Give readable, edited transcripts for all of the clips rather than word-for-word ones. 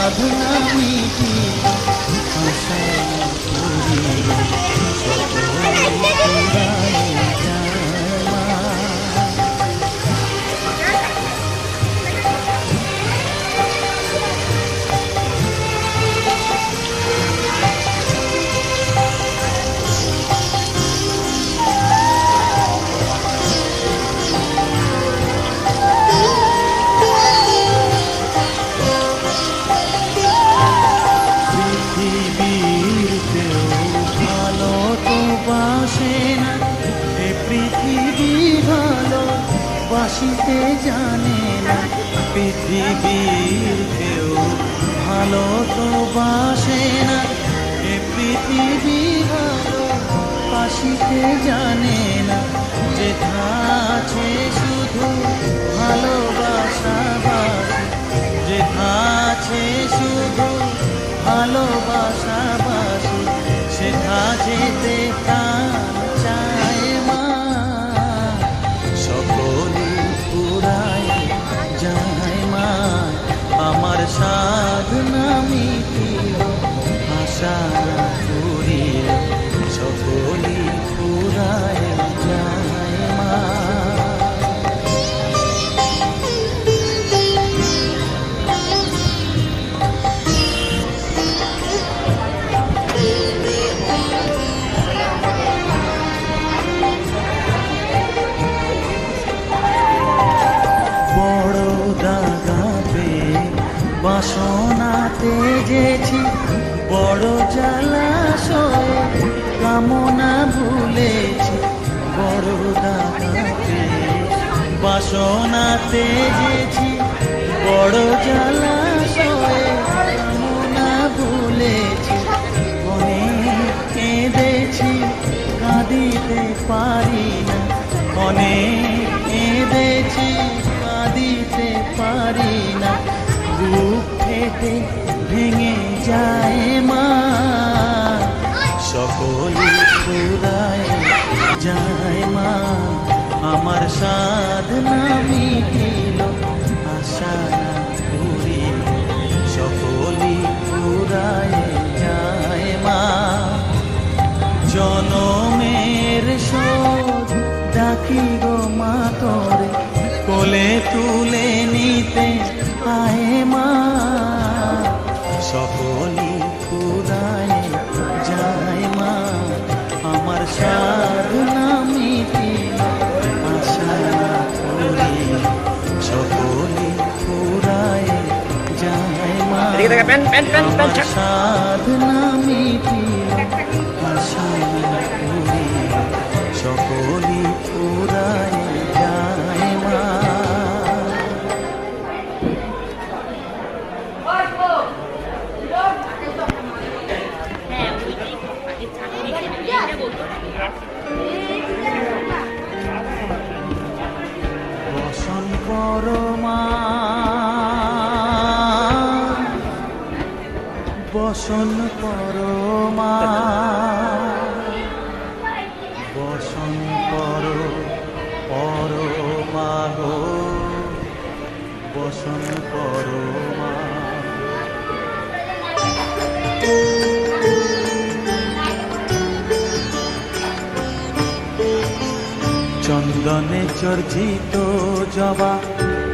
সাধনা মিটি আশা করিল সকলে পুরায় যায় মা। বাসিতে জানে না পৃথিবীর কেউ, ভালো তো বাসে না এ পৃথিবী ভালো বাসিতে জানে না। যেথা আছে শুধু ভালোবাসা বাসে, যেথা আছে শুধু ভালোবাসা বাসে, সেথা যেতে প্রাণ চায় মা। সকলে পুরায় যায় মা, আমার সাধনা মিটিল আশা করিল সকলে পুরায় যায় মা। বাসনাতে যেছি বড় জলাশয়ে কামনা ভুলেছি, বড় দাগাতে বাসনাতে যেছি বড় জলাশয়ে কামনা ভুলেছি। অনেক কেঁদেছি কাঁদিতে পারি না, অনেক কেঁদেছি কাঁদিতে পারি না। বুক ফেটে ভেঙে যায় মা, সকলে পুরায় যায় মা। আমার সাধনা মিটিল আশা করিল সকলে পুরায় যায় মা। জনমের শোধ ডাকি গো মা তোরে, কোলে তুলে নিতে আয় মা। সকলে পুরায় যায় মা, আমার সাধনা মিটিল আশা করিল সকলে পুরায় যায় মা। আমার সাধনা মিটিল আশা করিল সকলে পুরায় যায় মা। বসন পরমা বসন পরমা বসন পরমা গো বসন পরমা। চন্দনে চর্চিত জবা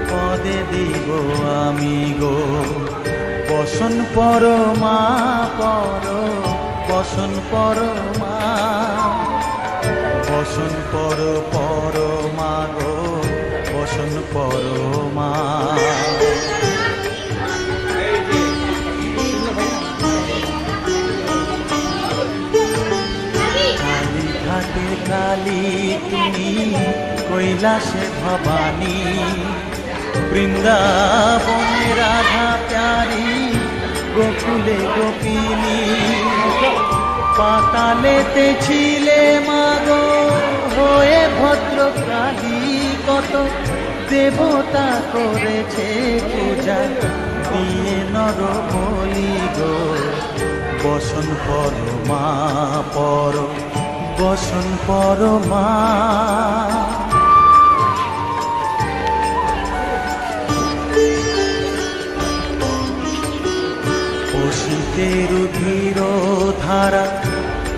পদে দিব আমি গো, বসন পরমা বসন পরমা বসন পরমা গো বসন পরমা। কালী ঘাটে কালী তুমি কৈলাসে ভবানী, বৃন্দাবনে রাধা প্যারি গোকুলে গোপিনী। পাতালেতে ছিলে মাগো হয়ে ভদ্রকালী, কত দেবতা করেছে পূজা দিয়ে নর বলি গো। বসন পরমা বসন পরমা। রক্তের রুধির ধারা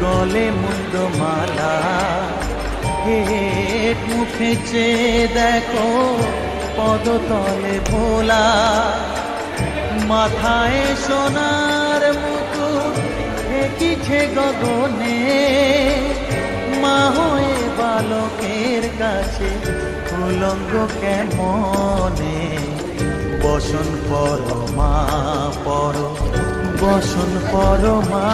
গলে মুন্ডমালা হেট মুখে চেয়ে দেখো পদতলে ভোলা মাথায় সোনার মুকুট ঠেকিছে গগনে মা হয়ে বালকের কাছে উলঙ্গ কেমনে বসন পর মা পর বসন পর মা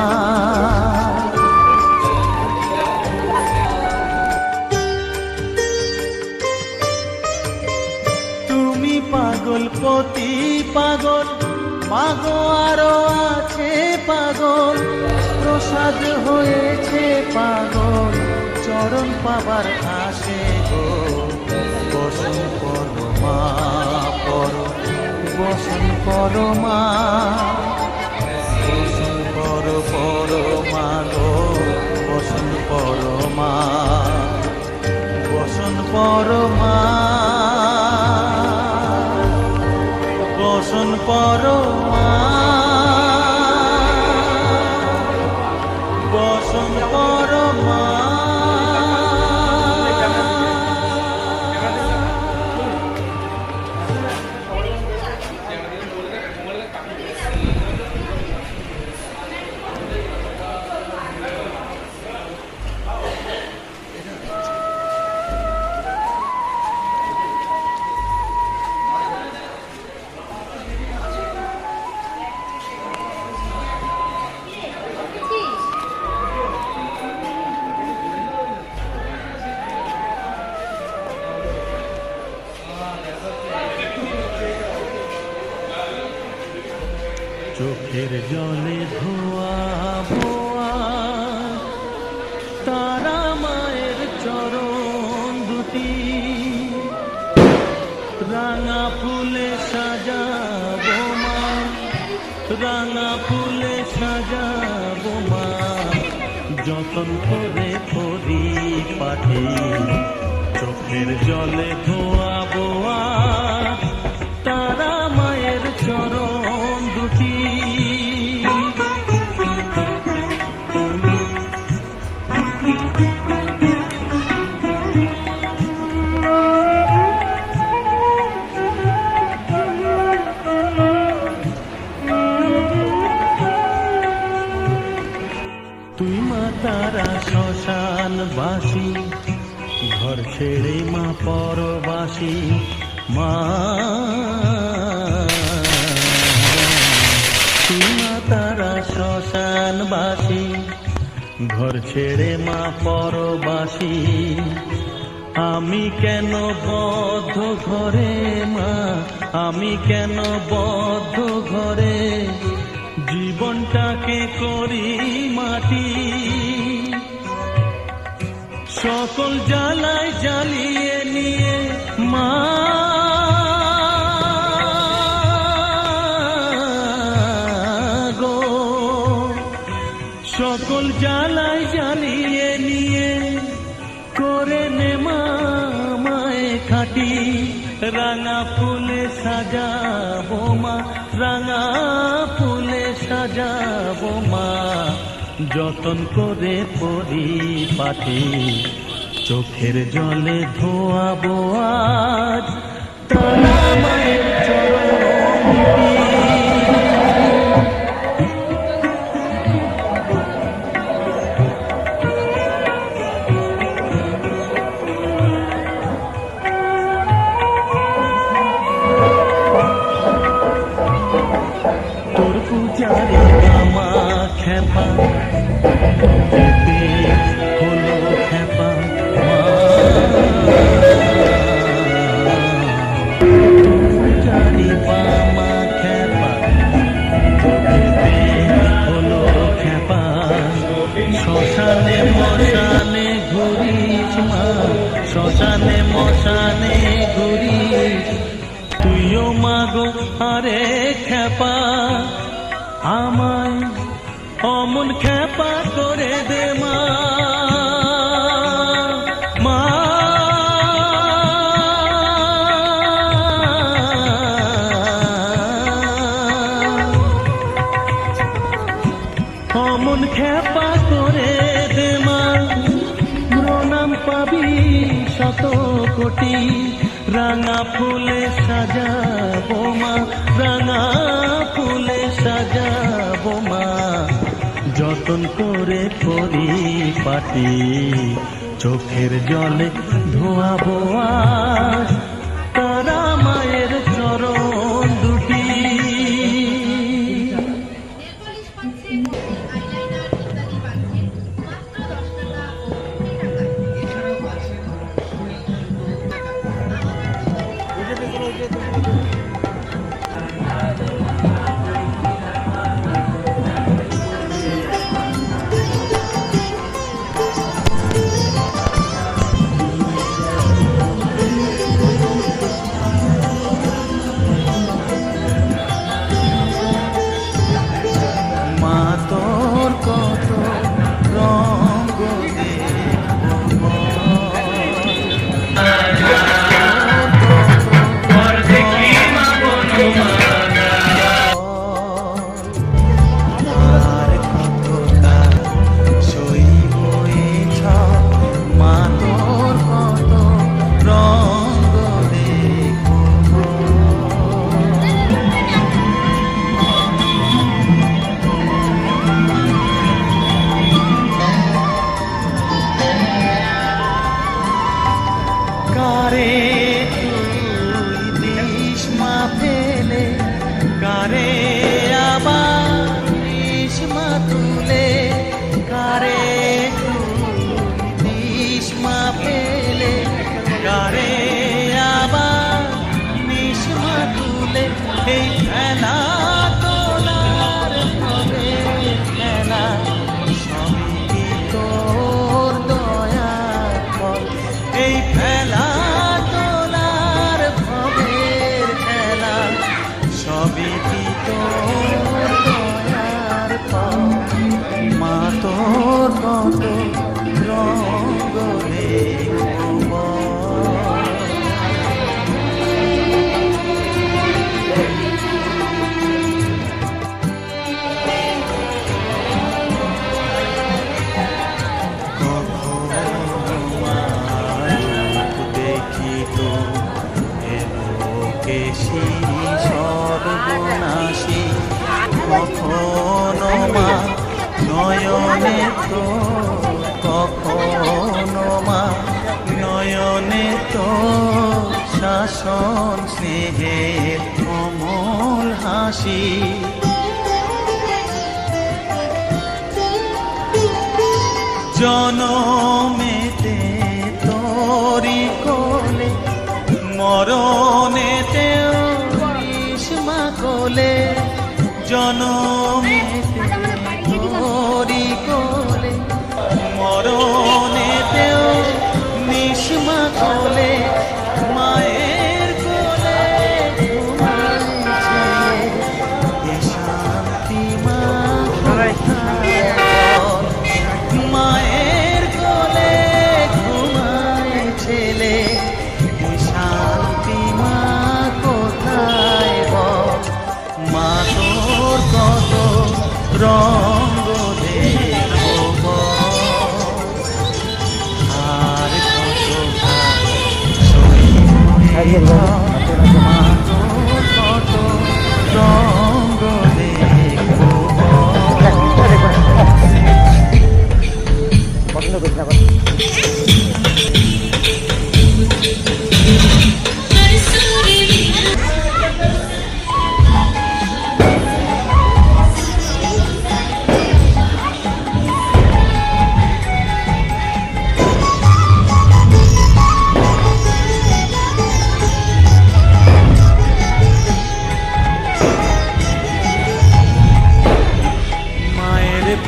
তুমি পাগল পতি পাগল মাগো আরো আছে পাগল প্রসাদ হয়েছে পাগল চরণ পাবার আসে গো বসন পর মা পর বসন পর মা বসন পর মা গো বসন পর মা বসন পর মা বসন পর মা বসন পর মা চোখের জলে ধোয়া ভোয়া তারা মায়ের চরণ দুটি রাঙা ফুলে সাজাবো মা রাঙা ফুলে সাজাবো মা যতন করে করি পাঠি চোখের জলে ধোয়া বোয়া তারা মায়ের চরণ দুটি তুই মা তারা শ্মশানবাসী ঘর ছেড়ে মা পরবাসী মা তুই মা তারা শ্মশানবাসী ঘর ছেড়ে মা পরবাসী আমি কেন বদ্ধ ঘরে মা আমি কেন বদ্ধ ঘরে জীবনটাকে করি মাটি সকল জ্বালায় জ্বালিয়ে নিয়ে মা গো সকল জ্বালায় জ্বালিয়ে নিয়ে করে নে মা মায়ে খাটি রাঙা ফুলে সাজাবো মা রাঙা ফুলে সাজাবো মা যতন করে পরিপাটি চোখের জলে ধোয়াবো আজ তারা মায়ের চরণ তোর পূজারে আমা খেপা হলো খেপা পূজারি বামা খেপা হলো খেপা শ্মশানে মশানে ঘুরিস মা শ্মশানে মশানে ঘুরিস তুইও মাগো আরে খেপা আমায় অমন খেপা করে দে মা মা খ্যাপা করে দে মা, প্রণাম পাবি শত কোটি, রাঙা ফুলে সাজাবো মা, রাঙা ফুলে সাজাবো মা, যতন করে পরিপাটি, চোখের জলে ধোয়াবো আজ তারা মায়ের চরণ দুটি। সর্বনাশী কখনো মা নয়নে তো, কখনো মা নয়নে তো, শাসন স্নেহের অমল হাসি। জনমেতে তোরি কোলে, মরণেতেও নিষ্মা কোলে, জনমেতে তোরি কোলে, মরণেতেও নিষ্মা কোলে, মায়ের কোলে ঘুমাইছে শান্তি মা, মায়ের কোলে ঘুমায় ছেলে, শান্তি মা কোথায় বল, মা তোর কত রঙ্গ দেখব আর কত মা তোর কত রঙ্গ দেখব। পছন্দ করিস না কথা।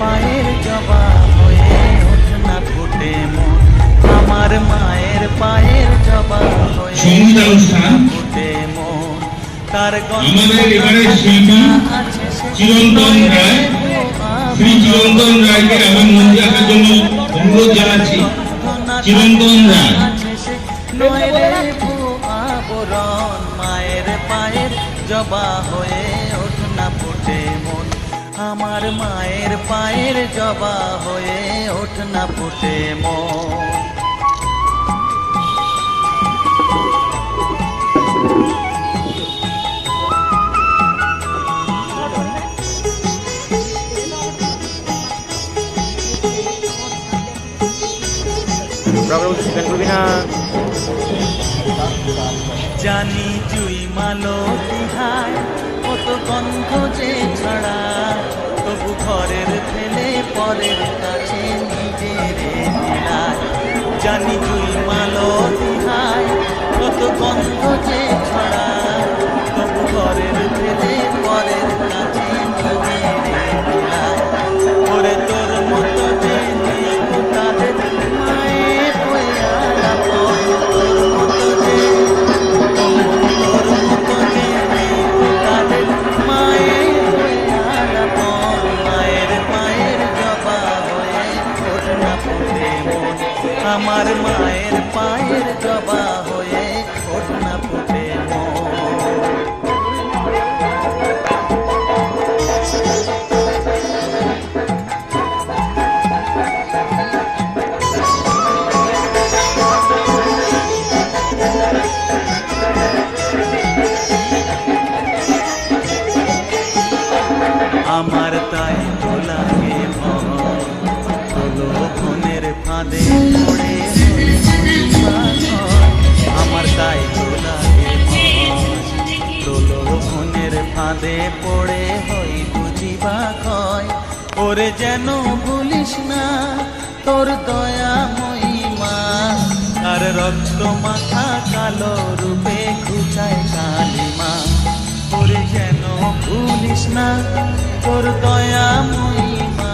পায়ের জবা হয়ে ওঠ না ফুটে মন, আমার মায়ের পায়ের জবা হয়ে ফুটে মন, তার আমাদের এবারে শিল্পী চিরন্তন রায়, শ্রী চিরন্তন রায়কে আমার মঞ্চে আসার জন্য অনুরোধ জানাচ্ছি। চিরন্তন রায় আবরণ, মায়ের পায়ের জবা হয়ে ওঠ না ফুটে মন, আমার মায়ের পায়ের জবা হয়ে ওঠ না ফুটে মন। জানি জুই মালো তিহায় কত গন্ধ যে ছড়া, তবু ঘরের ফেলে পরের কাছে নিজের মিলায়। জানি জুই মালো তিহায় কত গন্ধ যে ছড়া, তবু ঘরের ফেলে পরের কাছে নিজের মিলায়। ওরে তোর মতো যে নেই তাদের মায়ের হইয়া আপন, তোর মতো যে তোর মতো যে নেই তাদের মায়ের হইয়া আপন। মায়ের পায়ের জবা হয়ে ওঠ না ফুটে মন, আমার মায়ের পায়ের জবা হয়ে ওঠ না ফুটে মন। আমার তাই তো লাগে ভয়, প্রলোভনের ফাঁদে পড়ে আমার তাই তো লাগে ভয়, প্রলোভনের ফাঁদে পড়ে হই বুঝিবা ক্ষয়। ওরে যেন ভুলিস না তোর দয়া মহিমা, আর রক্ত মাথা কালো রূপে খুঁচায় কালিমা। ওরে যেন ভুলিস না তোর দয়া মহিমা,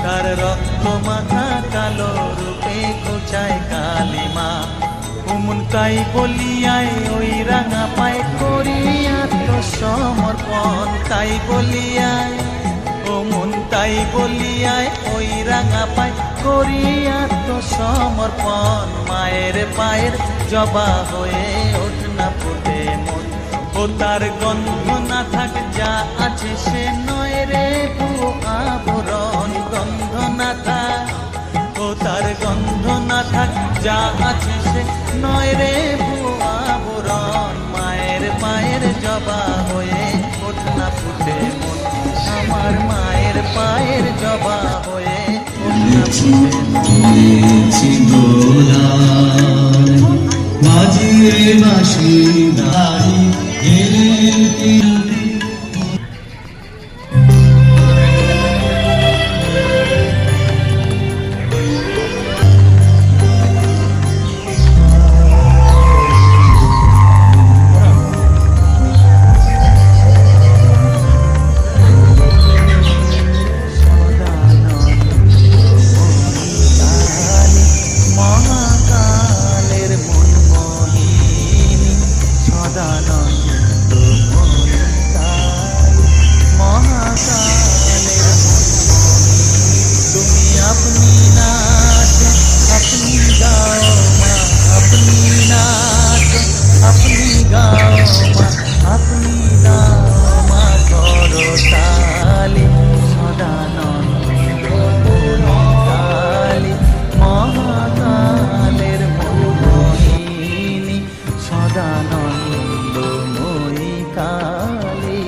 তার রক্ত মাথা কালো রূপে ঘোচায় কালিমা। উমন তাই বলিয়ায় ওই রাঙা পায় করি আত্মসমর্পণ, তাই বলিয়ায় ওমন তাই বলিয়ায় ওই রাঙা পায় করি আত্মসমর্পণ। মায়ের পায়ের জবা হয়ে ওঠ না ফুটে মন, ও তার গন্ধ না থাক যা আছে সে নয় রে ভুয়ো আবরণ। গন্ধ না থাক, ও তার গন্ধ না থাক যা আছে সে নয় রে ভুয়ো আবরণ। মায়ের পায়ের জবা হয়ে ওঠ না ফুটে মন, আমার মায়ের পায়ের জবা হয়ে ওঠ না ফুটে মন। মাঝির বাঁশি দাঁড়ি মহাকালের মন মোহিনী সদানন্দ মহিতায়। মহাকালের মন মোহিনী তুমি আপনি নাচ আপনি গাও মা, আপনি নাচ আপনি গাও মা, আপনি গাও মা করো তালি সদানন্দ মহিতালি। মহাকালের মন মোহিনী সদানন্দ মহিকালী।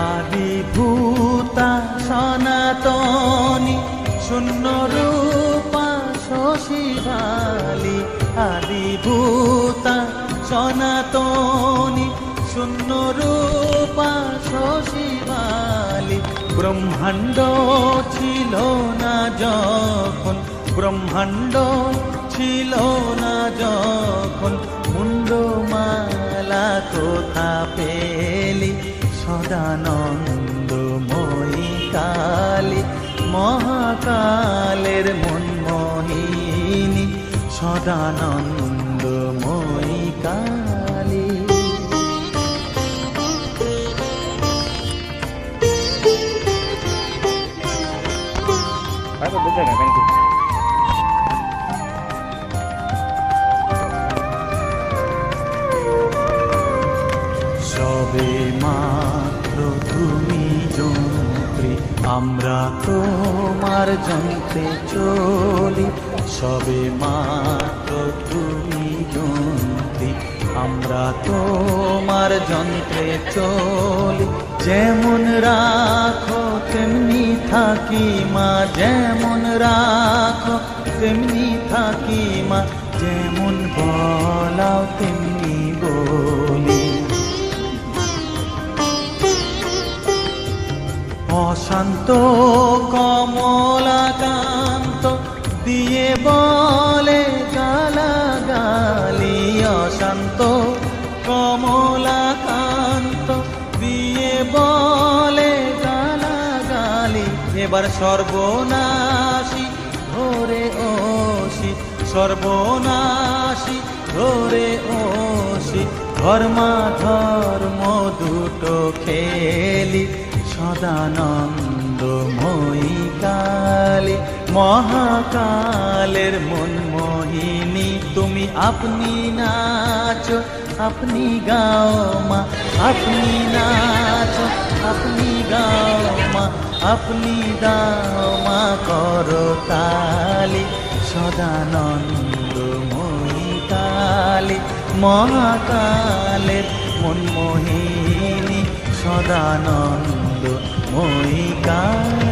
আদিভূতা সনাতনী শূন্য রূপা শশীভালি। আদিভূতা সনাতনী শূন্য রূপা শশীভালি। ব্রহ্মাণ্ড ছিল না যখন, ব্রহ্মাণ্ড ছিল না যখন, মুন্ডমালা কোথা পেলি সদানন্দময়ী কালী। মহাকালের মন মোহিনী সদানন্দময়ী Kali. Phải có đúng cái này সবে মাত্র তুমি যন্ত্রী, আমরা তোমার যন্ত্রে চলি। সবে মাত্র তুমি যন্ত্রী, আমরা তোমার যন্ত্রে চলি। যেমন রাখো তেমনি থাকি মা, যেমন রাখো তেমনি থাকি মা, যেমন বলাও তেমনি বলি। অশান্ত কমলাকান্ত দিয়ে বলে গালাগালি, অশান্ত কমলাকান্ত দিয়ে বলে গালাগালি। এবার সর্বনাশী ধরে ওসি, সর্বনাশী ধরে ওসি, ধর্মাধর্ম দুটো খেলি। সদানন্দময়ী কালী, মহাকালের মনমোহিনী তুমি, আপনি নাচো আপনি গাও মা, আপনি নাচো আপনি গাও মা, আপনি দাও মা করো তালি। সদানন্দময়ী কালী, মহাকালের মনমোহিনী, সদানন্দময়ী কালী।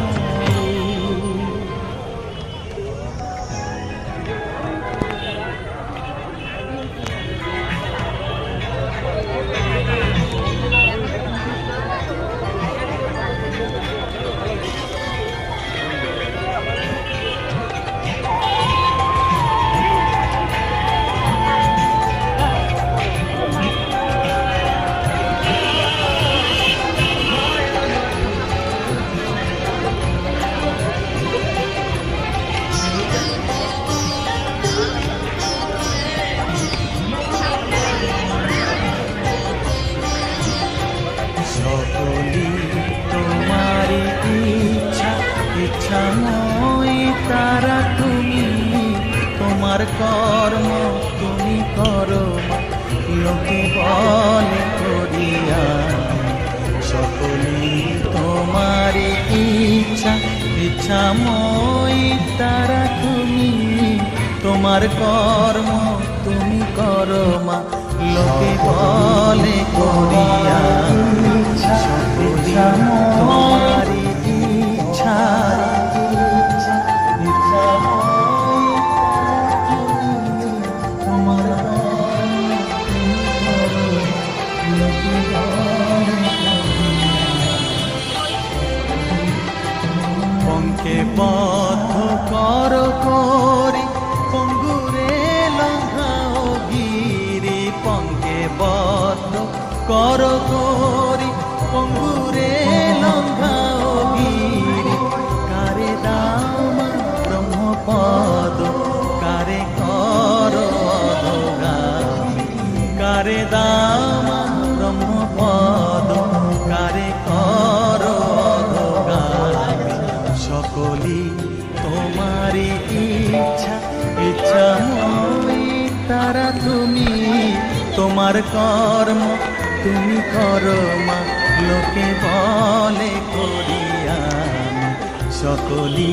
সকলি তোমারি ইচ্ছা, ইচ্ছাময়ী তারা তুমি, তোমার কর্ম তুমি করো মা, লোকে বলে করিয়া। সকলি তোমারি ইচ্ছা, ইচ্ছাময়ী তারা তুমি, তোমার কর্ম তুমি করো মা, লোকে বলে করিয়া। সকলি তোমারি ইচ্ছা, ইচ্ছাময়ী তোমার লোকে পঙ্কে বদ্ধ কর করি, পঙ্গুরে লঙ্ঘাও গিরি। পঙ্কে বদ্ধ কর করি, পঙ্গুরে লঙ্ঘাও গিরি। কারে দাও মা ব্রহ্মপদ, কারে কর অধোগামী। কারে দাও মা ব্রহ্মপদ, কারে কর অধোগামী। সকলি তোমারি ইচ্ছা, ইচ্ছাময়ী তারা তুমি, তোমার কর্ম তুমি করো মা, লোকে বলে করিয়া। সকলি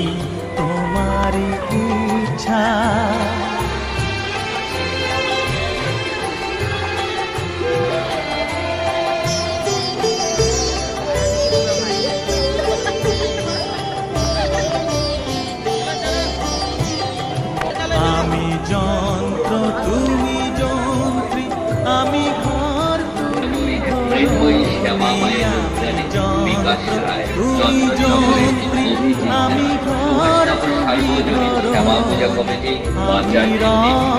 তোমারি ইচ্ছা। আমি যন্ত্র তুমি যন্ত্রী, আমি ঘর তুমি ঘর। আমি যন্ত্র তুমি যন্ত্রী, আমি ঘর তুমি ঘর। আমি রথ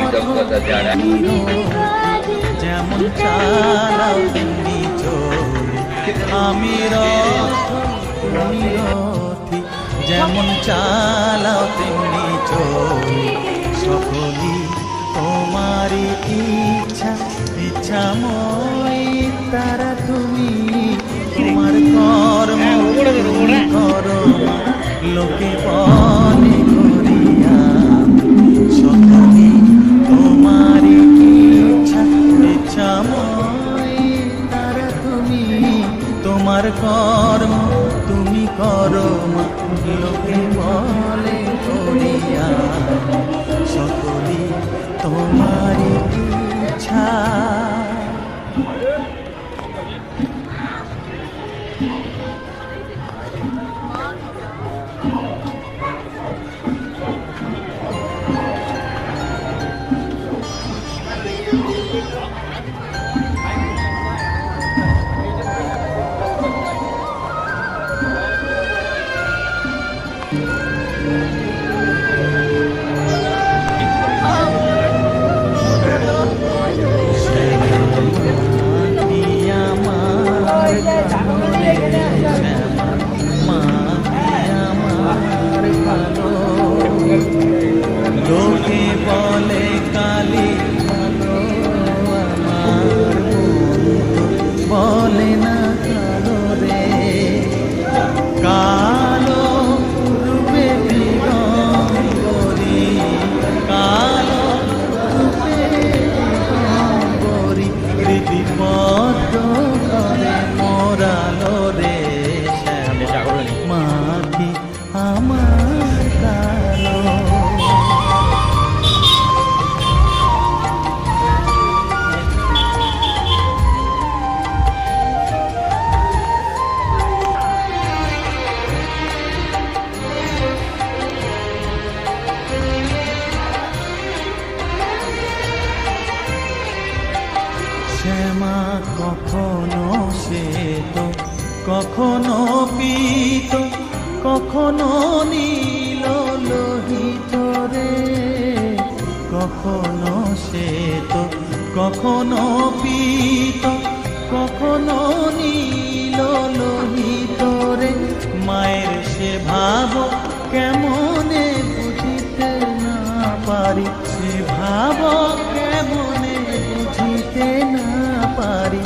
যেমন চালাও তেমনি চলি। আমি রথ তুমি রথী, যেমন চালাও তেমনি চলি। সকলি তোমারি ইচ্ছা, ইচ্ছাময়ী তারা তুমি, তোমার কর্ম তুমি করো মা, লোকে বলে করিয়া। সকলি তোমারি ইচ্ছা, ইচ্ছাময়ী তারা তুমি, তোমারই ইচ্ছা। লোকে বলে কালি ভালো, আমার বন্ধু বলে না কালো রে। কালো রূপে দিগম্বরী, কালো রূপে দিগম্বরী, স্মৃতিপদ্ম করে মোরালো রে। মাটি আমার কালো। শ্যামা কখনো শ্বেত, কখনো পীত, কখনো নীল লোহিত রে। কখনো শ্বেত, কখনো পীত, কখনো নীল লোহিত রে। মায়ের সে ভাব কেমনে বুঝিতে না পারি, সে ভাব কেমনে বুঝিতে না পারি।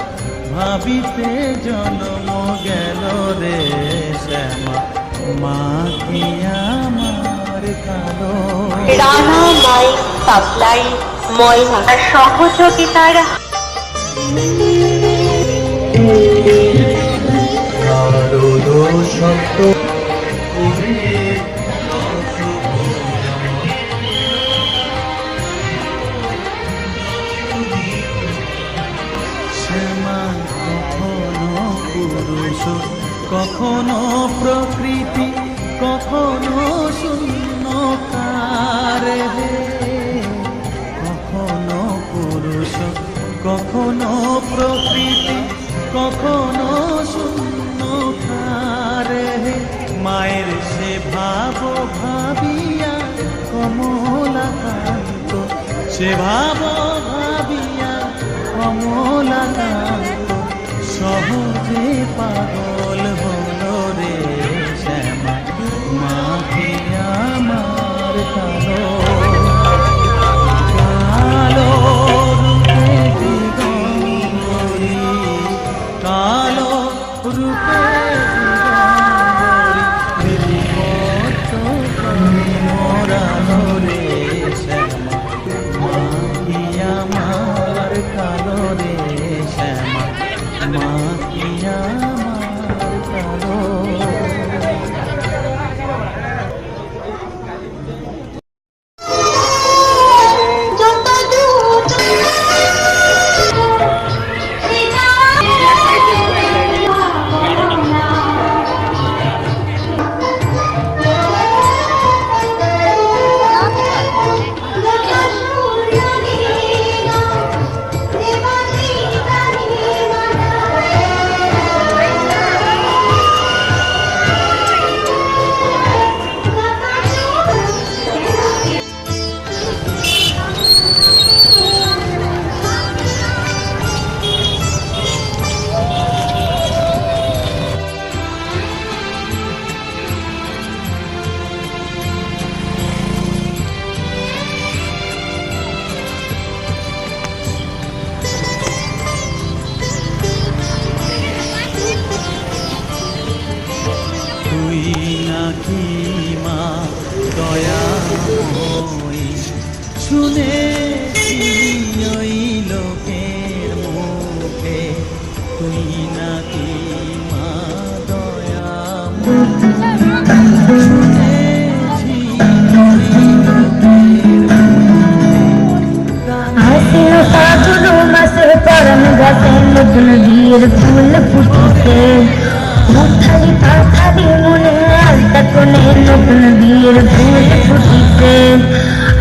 ভাবিতে জন্ম গেল রে শ্যামা, মা কি আমার কালো। রানা মাইক সাপ্লাই ময়না সহযোগিতার সত্য শ্যামা কখনো পুরুষ, কখনো প্রকৃতি, কখনো শূন্যকার হে। কখনো পুরুষ, কখনো প্রকৃতি, কখনো শূন্যকার হে। মায়ের সে ভাব ভাবিয়া কমলাকান্ত, সে ভাব ভাবিয়া কমলাকান্ত সহজে পাগল হলো রে শ্যামা, মা কি আমার কালো। কালো রূপে দিগম্বরী, কালো রূপে দিগম্বরী, মোরালো রে শ্যামা, মা কি আমার কালো রে শ্যামা, মা কি আমার কালো। গাছে নতুন বিয়ের ফুল ফুটেছে মুখালি পাখালি মনে আলতা কোণে নতুন বিয়ের ফুল ফুটেছে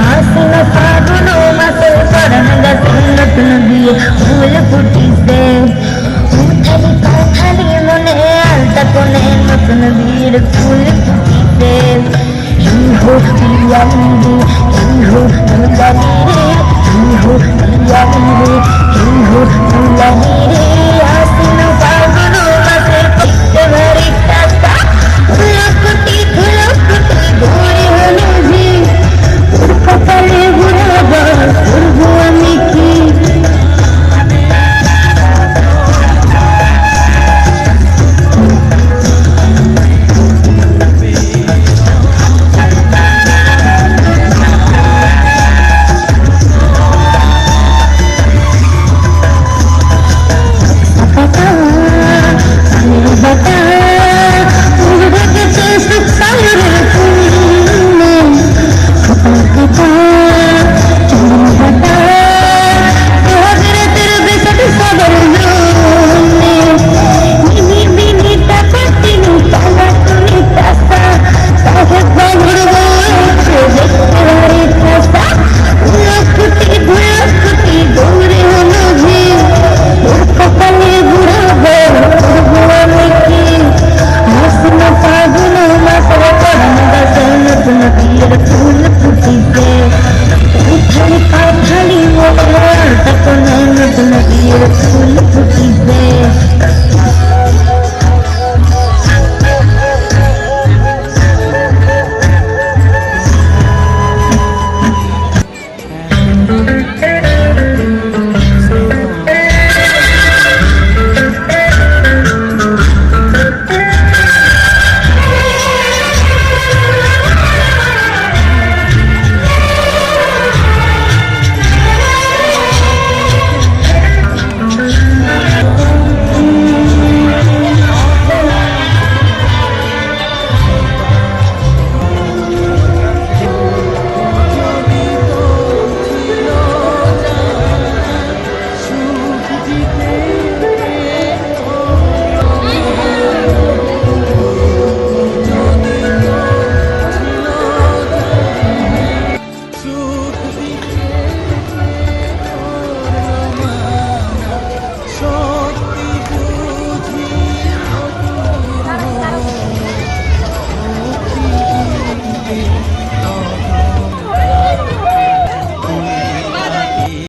আশ্বিন ফাগুন মাসে পরাণ গাছে নতুন বিয়ের ফুল ফুটেছে মুখালি পাখালি মনে আলতা কোণে নতুন বিয়ের ফুল ফুটেছে ইহো প্রিয়ালি রে ইহো প্রিয়ালি রে ইহো